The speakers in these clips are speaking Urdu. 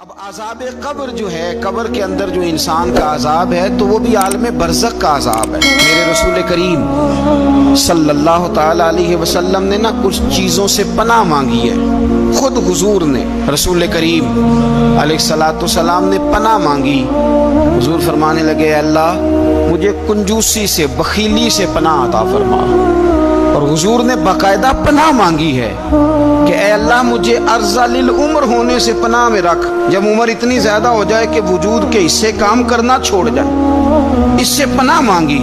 اب عذاب قبر جو ہے، قبر کے اندر جو انسان کا عذاب ہے تو وہ بھی عالم برزخ کا عذاب ہے۔ میرے رسول کریم صلی اللہ تعالی علیہ وسلم نے نا کچھ چیزوں سے پناہ مانگی ہے۔ خود حضور نے، رسول کریم علیہ الصلوۃ والسلام نے پناہ مانگی۔ حضور فرمانے لگے، اے اللہ مجھے کنجوسی سے، بخیلی سے پناہ عطا فرما۔ اور حضور نے باقاعدہ پناہ مانگی ہے کہ اے اللہ مجھے ارذل العمر ہونے سے پناہ میں رکھ، جب عمر اتنی زیادہ ہو جائے کہ وجود کے حصے کام کرنا چھوڑ جائے، اس سے پناہ مانگی۔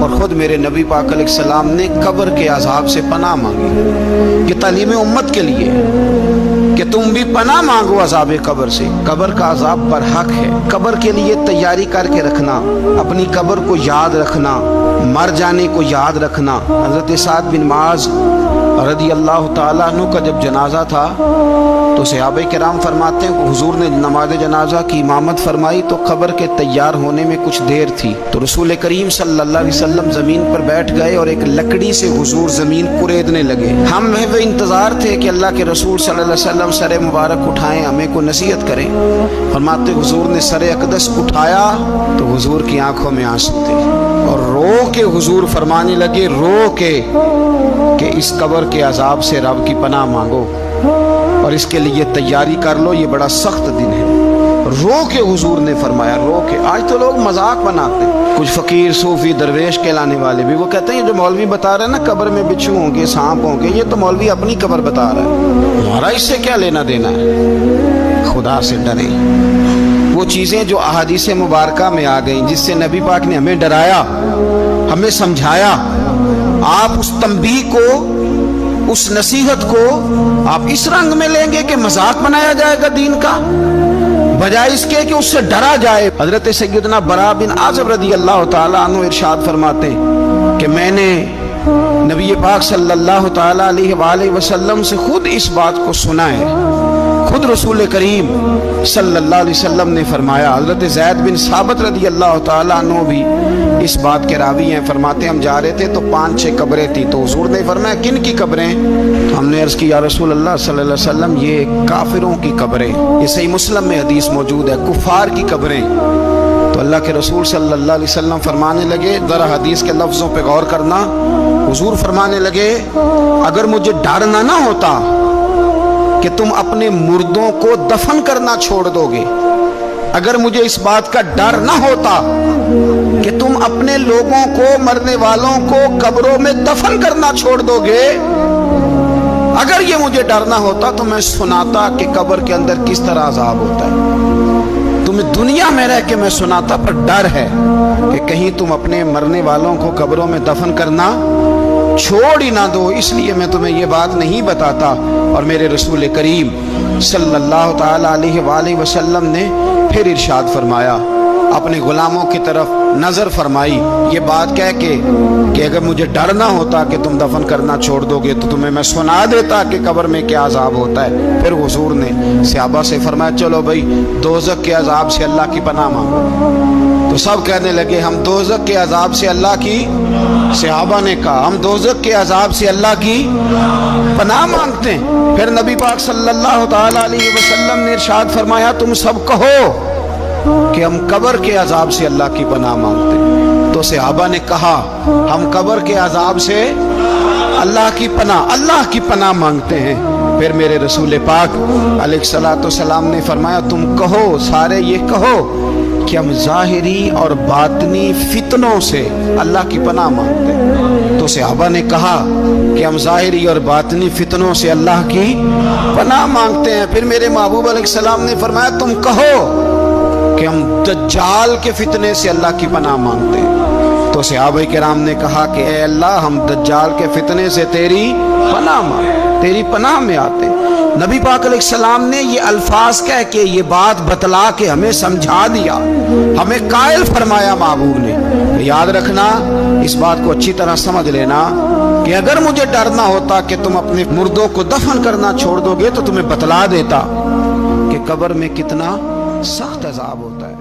اور خود میرے نبی پاک علیہ السلام نے قبر کے عذاب سے پناہ مانگی۔ یہ تعلیم امت کے لیے کہ تم بھی پناہ مانگو عذاب قبر سے۔ قبر کا عذاب برحق ہے۔ قبر کے لیے تیاری کر کے رکھنا، اپنی قبر کو یاد رکھنا، مر جانے کو یاد رکھنا۔ حضرت سعد بن معاذ رضی اللہ تعالیٰ عنہ کا جب جنازہ تھا تو صحابہ کرام فرماتے ہیں کہ حضور نے نماز جنازہ کی امامت فرمائی تو قبر کے تیار ہونے میں کچھ دیر تھی، تو رسول کریم صلی اللہ علیہ وسلم زمین پر بیٹھ گئے اور ایک لکڑی سے حضور زمین کوریدنے لگے۔ ہم وہ انتظار تھے کہ اللہ کے رسول صلی اللہ علیہ وسلم سر مبارک اٹھائیں، ہمیں کو نصیحت کریں۔ فرماتے حضور نے سر اقدس اٹھایا تو حضور کی آنکھوں میں آنسو تھے، اور رو کے حضور فرمانے لگے، رو کے کہ اس قبر کے عذاب سے رب کی پناہ مانگو اور اس کے لیے تیاری کر لو، یہ بڑا سخت دن ہے۔ رو کے حضور نے فرمایا، رو کے۔ آج تو لوگ مذاق بناتے ہیں، کچھ فقیر صوفی درویش کہلانے والے بھی، وہ کہتے ہیں جو مولوی بتا رہے ہیں نا قبر میں بچھو ہوں گے، سانپ ہوں گے، یہ تو مولوی اپنی قبر بتا رہا ہے، ہمارا اس سے کیا لینا دینا ہے۔ خدا سے ڈریں۔ وہ چیزیں جو احادیث مبارکہ میں آ گئیں، جس سے نبی پاک نے ہمیں ڈرایا، ہمیں سمجھایا، آپ اس تنبیہ کو، اس نصیحت کو آپ اس رنگ میں لیں گے کہ مذاق بنایا جائے گا دین کا، بجائے اس کے کہ اس سے ڈرا جائے۔ حضرت سیدنا براء بن عازب رضی اللہ تعالیٰ عنہ ارشاد فرماتے ہیں کہ میں نے نبی پاک صلی اللہ تعالیٰ علیہ وآلہ وسلم سے خود اس بات کو سنا ہے۔ خود رسول کریم صلی اللہ علیہ وسلم نے فرمایا۔ حضرت زید بن ثابت رضی اللہ تعالیٰ عنہ بھی اس بات کے راوی ہیں، فرماتے ہم جا رہے تھے تو 5-6 قبریں تھیں، تو حضور نے فرمایا کن کی قبریں؟ ہم نے عرض کی یا رسول اللہ صلی اللہ علیہ وسلم یہ کافروں کی قبریں، یہ صحیح مسلم میں حدیث موجود ہے، کفار کی قبریں۔ تو اللہ کے رسول صلی اللہ علیہ وسلم فرمانے لگے، ذرا حدیث کے لفظوں پہ غور کرنا، حضور فرمانے لگے اگر مجھے ڈر نہ ہوتا کہ تم اپنے مردوں کو دفن کرنا چھوڑ دو گے، اگر مجھے اس بات کا ڈر نہ ہوتا کہ تم اپنے لوگوں کو، مرنے والوں کو قبروں میں دفن کرنا چھوڑ دو گے، اگر یہ مجھے ڈر نہ ہوتا تو میں سناتا کہ قبر کے اندر کس طرح عذاب ہوتا ہے۔ تمہیں دنیا میں رہ کے میں سناتا، پر ڈر ہے کہ کہیں تم اپنے مرنے والوں کو قبروں میں دفن کرنا چھوڑ ہی نہ دو، اس لیے میں تمہیں یہ بات نہیں بتاتا۔ اور میرے رسول کریم صلی اللہ تعالیٰ علیہ وآلہ وسلم نے پھر ارشاد فرمایا، اپنے غلاموں کی طرف نظر فرمائی، یہ بات کہہ کے کہ اگر مجھے ڈر نہ ہوتا کہ تم دفن کرنا چھوڑ دو گے تو تمہیں میں سنا دیتا کہ قبر میں کیا عذاب ہوتا ہے۔ پھر حضور نے صحابہ سے فرمایا چلو بھائی دوزخ کے عذاب سے اللہ کی پناہ مانگو۔ تو سب کہنے لگے ہم دوزخ کے عذاب سے اللہ کی، صحابہ نے کہا ہم دوزخ کے عذاب سے اللہ کی پناہ مانگتے ہیں۔ پھر نبی پاک صلی اللہ تعالیٰ علیہ وسلم نے ارشاد فرمایا تم سب کہو کہ ہم قبر کے عذاب سے اللہ کی پناہ مانگتے ہیں۔ تو صحابہ نے کہا ہم قبر کے عذاب سے اللہ کی پناہ مانگتے ہیں۔ پھر میرے رسول پاک علیہ الصلوۃ والسلام نے فرمایا تم کہو، سارے یہ کہو کہ ہم ظاہری اور باطنی فتنوں سے اللہ کی پناہ مانگتے ہیں۔ تو صحابہ نے کہا کہ ہم ظاہری اور باطنی فتنوں سے اللہ کی پناہ مانگتے ہیں۔ پھر میرے محبوب علیہ السلام نے فرمایا تم کہو کہ ہم دجال کے فتنے سے اللہ کی پناہ مانگتے ہیں۔ تو صحابہ کرام نے کہا کہ اے اللہ ہم دجال کے فتنے سے تیری پناہ مانگتے، تیری پناہ میں آتے ہیں۔ نبی پاک علیہ السلام نے یہ الفاظ کہہ کے، یہ بات بتلا کے ہمیں سمجھا دیا، ہمیں قائل فرمایا محبوب نے۔ یاد رکھنا، اس بات کو اچھی طرح سمجھ لینا کہ اگر مجھے ڈر نہ ہوتا کہ تم اپنے مردوں کو دفن کرنا چھوڑ دو گے تو تمہیں بتلا دیتا کہ قبر میں کتنا سخت عذاب ہوتا ہے۔